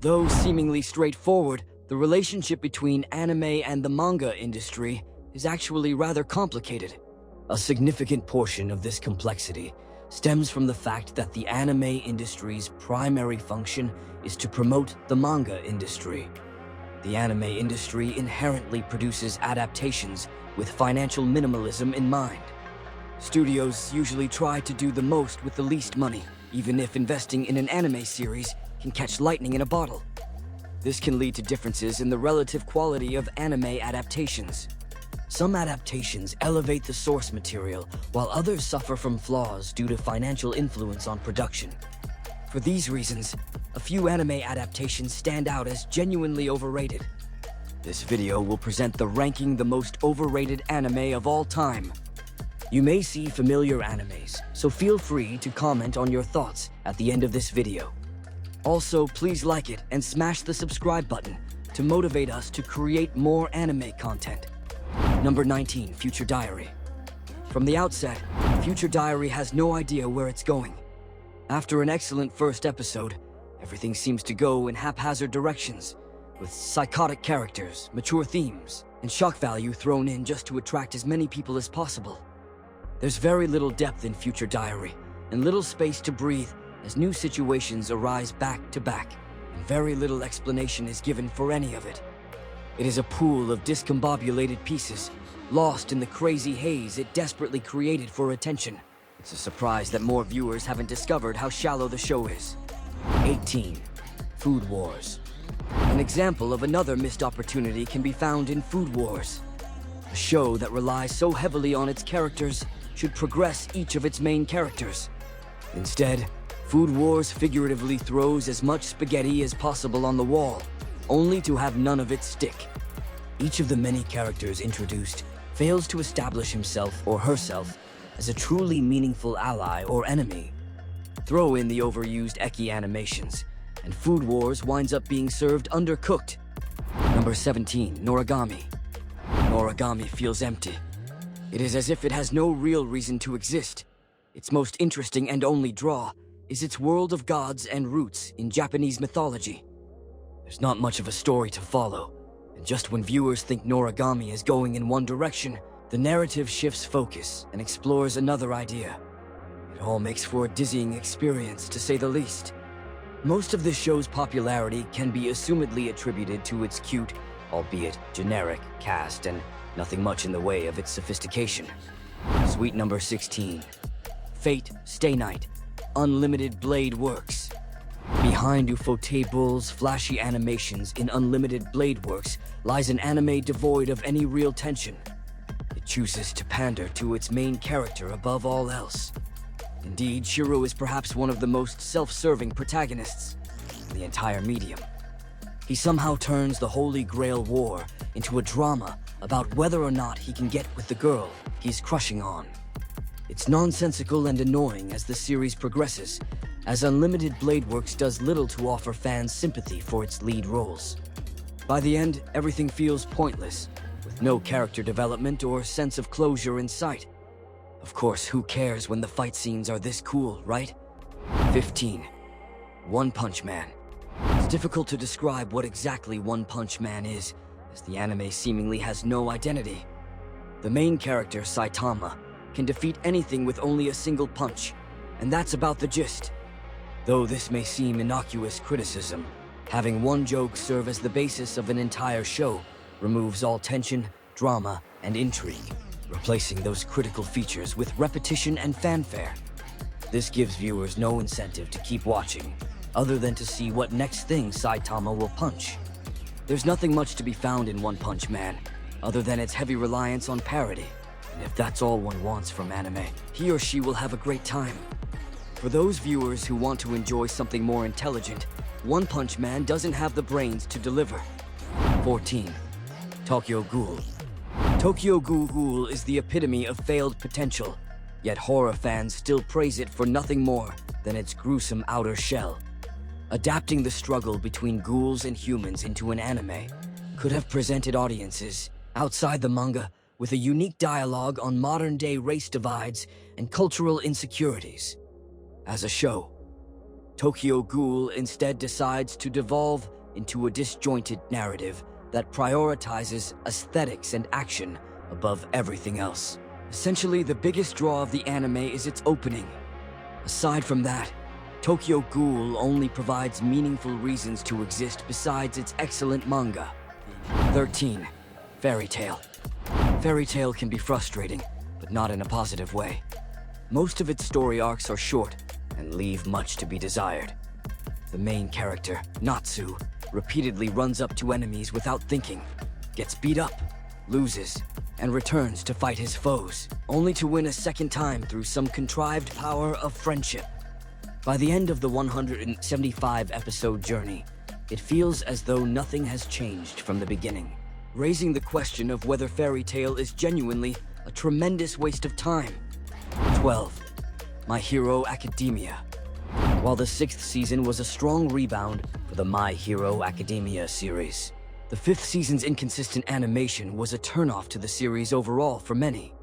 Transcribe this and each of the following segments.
Though seemingly straightforward, the relationship between anime and the manga industry is actually rather complicated. A significant portion of this complexity stems from the fact that the anime industry's primary function is to promote the manga industry. The anime industry inherently produces adaptations with financial minimalism in mind. Studios usually try to do the most with the least money, even if investing in an anime series can catch lightning in a bottle. This can lead to differences in the relative quality of anime adaptations. Some adaptations elevate the source material, while others suffer from flaws due to financial influence on production. For these reasons, a few anime adaptations stand out as genuinely overrated. This video will present the ranking the most overrated anime of all time. You may see familiar animes, so feel free to comment on your thoughts at the end of this video. Also, please like it and smash the subscribe button to motivate us to create more anime content. Number 19, Future Diary. From the outset, Future Diary has no idea where it's going. After an excellent first episode, everything seems to go in haphazard directions, with psychotic characters, mature themes, and shock value thrown in just to attract as many people as possible. There's very little depth in Future Diary, and little space to breathe as new situations arise back to back, and very little explanation is given for any of it. It is a pool of discombobulated pieces, lost in the crazy haze it desperately created for attention. It's a surprise that more viewers haven't discovered how shallow the show is. 18. Food Wars. An example of another missed opportunity can be found in Food Wars. A show that relies so heavily on its characters should progress each of its main characters. Instead, Food Wars figuratively throws as much spaghetti as possible on the wall, only to have none of it stick. Each of the many characters introduced fails to establish himself or herself as a truly meaningful ally or enemy. Throw in the overused eki animations, and Food Wars winds up being served undercooked. Number 17, Noragami. Noragami feels empty. It is as if it has no real reason to exist. Its most interesting and only draw is its world of gods and roots in Japanese mythology. There's not much of a story to follow, and just when viewers think Noragami is going in one direction, the narrative shifts focus and explores another idea. It all makes for a dizzying experience, to say the least. Most of this show's popularity can be assumedly attributed to its cute, albeit generic, cast and nothing much in the way of its sophistication. Sweet number 16. Fate Stay Night. Unlimited Blade Works. Behind Ufotable's flashy animations in Unlimited Blade Works lies an anime devoid of any real tension. It chooses to pander to its main character above all else. Indeed, Shiro is perhaps one of the most self-serving protagonists in the entire medium. He somehow turns the Holy Grail War into a drama about whether or not he can get with the girl he's crushing on. It's nonsensical and annoying as the series progresses, as Unlimited Blade Works does little to offer fans sympathy for its lead roles. By the end, everything feels pointless, with no character development or sense of closure in sight. Of course, who cares when the fight scenes are this cool, right? 15. One Punch Man. It's difficult to describe what exactly One Punch Man is, as the anime seemingly has no identity. The main character, Saitama, can defeat anything with only a single punch, and that's about the gist. Though this may seem innocuous criticism, having one joke serve as the basis of an entire show removes all tension, drama, and intrigue, replacing those critical features with repetition and fanfare. This gives viewers no incentive to keep watching, other than to see what next thing Saitama will punch. There's nothing much to be found in One Punch Man, other than its heavy reliance on parody. And if that's all one wants from anime, he or she will have a great time. For those viewers who want to enjoy something more intelligent, One Punch Man doesn't have the brains to deliver. 14. Tokyo Ghoul. Tokyo Ghoul is the epitome of failed potential, yet horror fans still praise it for nothing more than its gruesome outer shell. Adapting the struggle between ghouls and humans into an anime could have presented audiences outside the manga with a unique dialogue on modern-day race divides and cultural insecurities. As a show, Tokyo Ghoul instead decides to devolve into a disjointed narrative that prioritizes aesthetics and action above everything else. Essentially, the biggest draw of the anime is its opening. Aside from that, Tokyo Ghoul only provides meaningful reasons to exist besides its excellent manga. 13. Fairy Tail. Fairy Tail can be frustrating, but not in a positive way. Most of its story arcs are short and leave much to be desired. The main character, Natsu, repeatedly runs up to enemies without thinking, gets beat up, loses, and returns to fight his foes, only to win a second time through some contrived power of friendship. By the end of the 175-episode journey, it feels as though nothing has changed from the beginning, raising the question of whether Fairy Tail is genuinely a tremendous waste of time. 12. My Hero Academia. While the 6th season was a strong rebound for the My Hero Academia series, the 5th season's inconsistent animation was a turnoff to the series overall for many.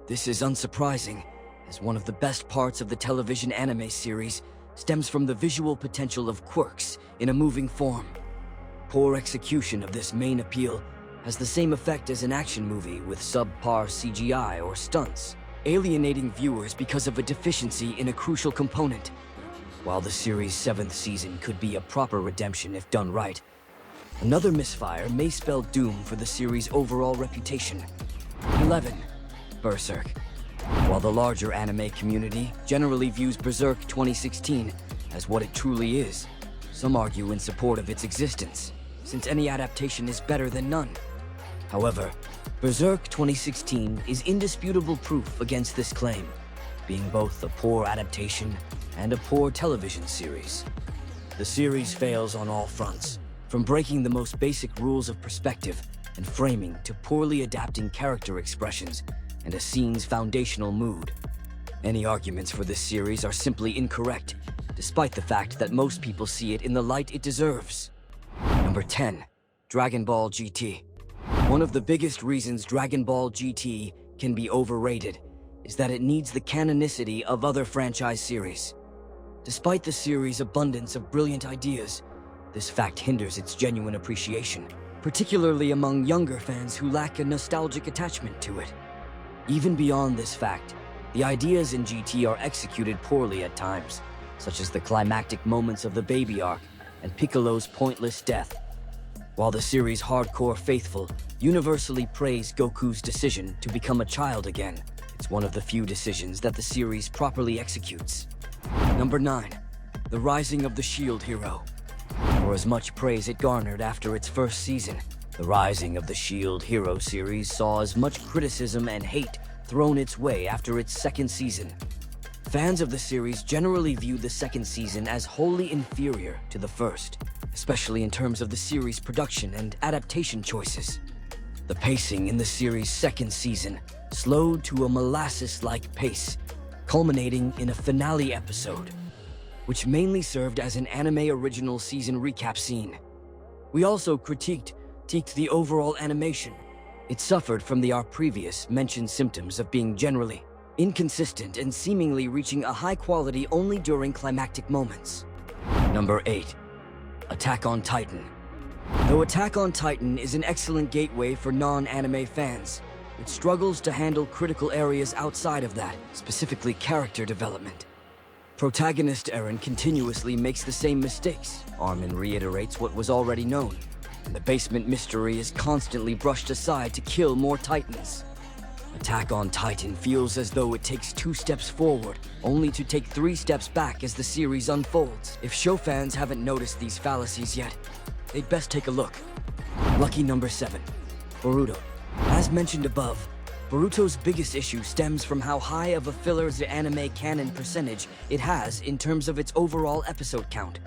This is unsurprising, as one of the best parts of the television anime series stems from the visual potential of quirks in a moving form. Poor execution of this main appeal has the same effect as an action movie with subpar CGI or stunts, alienating viewers because of a deficiency in a crucial component. While the series' 7th season could be a proper redemption if done right, another misfire may spell doom for the series' overall reputation. 11. Berserk. While the larger anime community generally views Berserk 2016 as what it truly is, some argue in support of its existence, since any adaptation is better than none. However, Berserk 2016 is indisputable proof against this claim, being both a poor adaptation and a poor television series. The series fails on all fronts, from breaking the most basic rules of perspective and framing to poorly adapting character expressions and a scene's foundational mood. Any arguments for this series are simply incorrect, despite the fact that most people see it in the light it deserves. Number 10. Dragon Ball GT. One of the biggest reasons Dragon Ball GT can be overrated is that it needs the canonicity of other franchise series. Despite the series' abundance of brilliant ideas, this fact hinders its genuine appreciation, particularly among younger fans who lack a nostalgic attachment to it. Even beyond this fact, the ideas in GT are executed poorly at times, such as the climactic moments of the baby arc and Piccolo's pointless death. While the series' hardcore faithful universally praise Goku's decision to become a child again, it's one of the few decisions that the series properly executes. Number 9. The Rising of the Shield Hero. For as much praise it garnered after its first season, the Rising of the Shield Hero series saw as much criticism and hate thrown its way after its second season. Fans of the series generally view the second season as wholly inferior to the first, especially in terms of the series' production and adaptation choices. The pacing in the series' second season slowed to a molasses-like pace, culminating in a finale episode, which mainly served as an anime original season recap scene. We also critiqued the overall animation. It suffered from the previous mentioned symptoms of being generally inconsistent and seemingly reaching a high quality only during climactic moments. Number 8. Attack on Titan. Though Attack on Titan is an excellent gateway for non-anime fans, it struggles to handle critical areas outside of that, specifically character development. Protagonist Eren continuously makes the same mistakes. Armin reiterates what was already known, and the basement mystery is constantly brushed aside to kill more Titans. Attack on Titan feels as though it takes 2 steps forward, only to take 3 steps back as the series unfolds. If show fans haven't noticed these fallacies yet, they'd best take a look. Lucky number 7. Boruto. As mentioned above, Boruto's biggest issue stems from how high of a filler the anime canon percentage it has in terms of its overall episode count.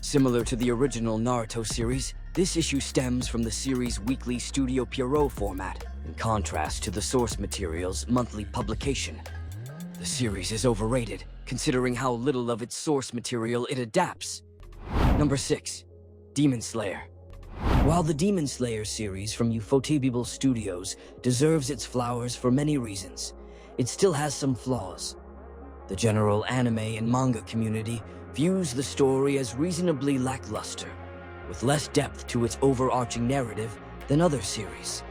Similar to the original Naruto series, this issue stems from the series' weekly Studio Pierrot format, in contrast to the source material's monthly publication. The series is overrated, considering how little of its source material it adapts. Number 6. Demon Slayer. While the Demon Slayer series from Ufotable Studios deserves its flowers for many reasons, it still has some flaws. The general anime and manga community views the story as reasonably lackluster, with less depth to its overarching narrative than other series.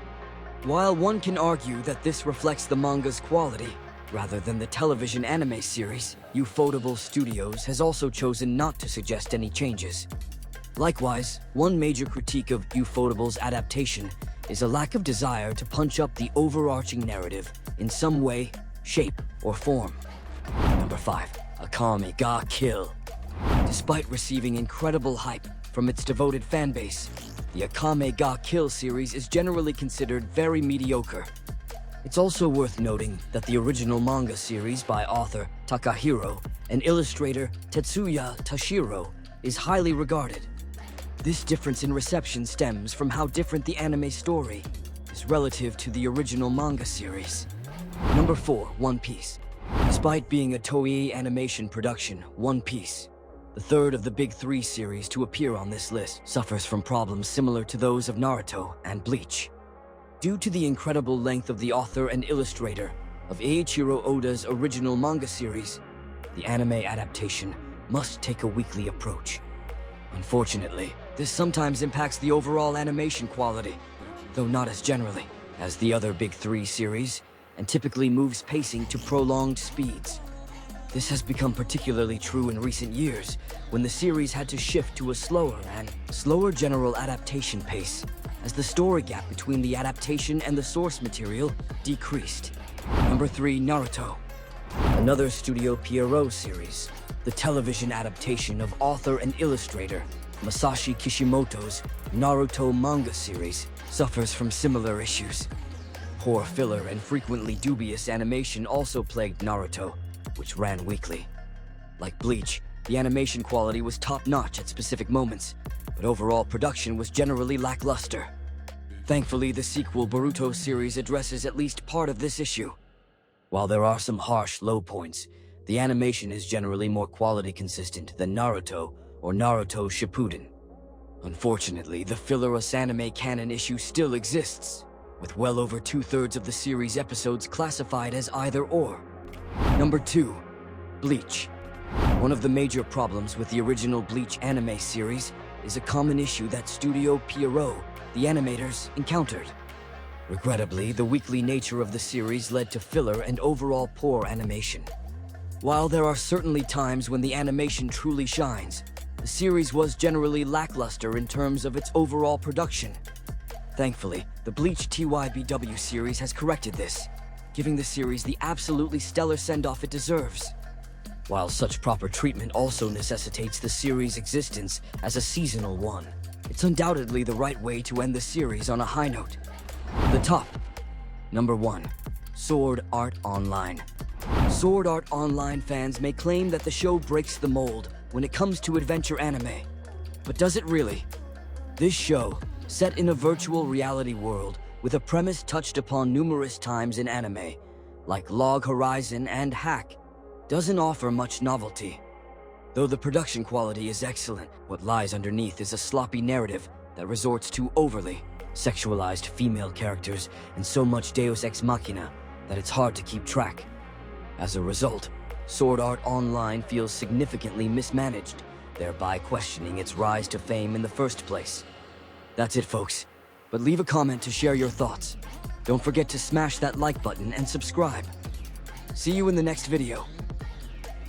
While one can argue that this reflects the manga's quality, rather than the television anime series, Ufotable Studios has also chosen not to suggest any changes. Likewise, one major critique of Ufotable's adaptation is a lack of desire to punch up the overarching narrative in some way, shape, or form. Number 5. Akame ga Kill. Despite receiving incredible hype from its devoted fanbase, the Akame ga Kill series is generally considered very mediocre. It's also worth noting that the original manga series by author Takahiro and illustrator Tetsuya Tashiro is highly regarded. This difference in reception stems from how different the anime story is relative to the original manga series. Number 4. One Piece. Despite being a Toei animation production, One Piece, the third of the big three series to appear on this list, suffers from problems similar to those of Naruto and Bleach. Due to the incredible length of the author and illustrator of Eiichiro Oda's original manga series, the anime adaptation must take a weekly approach. Unfortunately, this sometimes impacts the overall animation quality, though not as generally as the other big three series, and typically moves pacing to prolonged speeds. This has become particularly true in recent years, when the series had to shift to a slower general adaptation pace, as the story gap between the adaptation and the source material decreased. Number 3. Naruto. Another Studio Pierrot series, the television adaptation of author and illustrator Masashi Kishimoto's Naruto manga series, suffers from similar issues. Poor filler and frequently dubious animation also plagued Naruto, which ran weekly. Like Bleach, the animation quality was top-notch at specific moments, but overall production was generally lackluster. Thankfully, the sequel Boruto series addresses at least part of this issue. While there are some harsh low points, the animation is generally more quality consistent than Naruto or Naruto Shippuden. Unfortunately, the filler-less anime canon issue still exists, with well over 2/3 of the series' episodes classified as either-or. Number 2. Bleach. One of the major problems with the original Bleach anime series is a common issue that Studio Pierrot, the animators, encountered. Regrettably, the weekly nature of the series led to filler and overall poor animation. While there are certainly times when the animation truly shines, the series was generally lackluster in terms of its overall production. Thankfully, the Bleach TYBW series has corrected this, giving the series the absolutely stellar send-off it deserves. While such proper treatment also necessitates the series' existence as a seasonal one, it's undoubtedly the right way to end the series on a high note. The top. Number 1. Sword Art Online. Sword Art Online fans may claim that the show breaks the mold when it comes to adventure anime. But does it really? This show, set in a virtual reality world with a premise touched upon numerous times in anime, like Log Horizon and Hack, doesn't offer much novelty. Though the production quality is excellent, what lies underneath is a sloppy narrative that resorts to overly sexualized female characters and so much Deus Ex Machina that it's hard to keep track. As a result, Sword Art Online feels significantly mismanaged, thereby questioning its rise to fame in the first place. That's it, folks. But leave a comment to share your thoughts. Don't forget to smash that like button and subscribe. See you in the next video.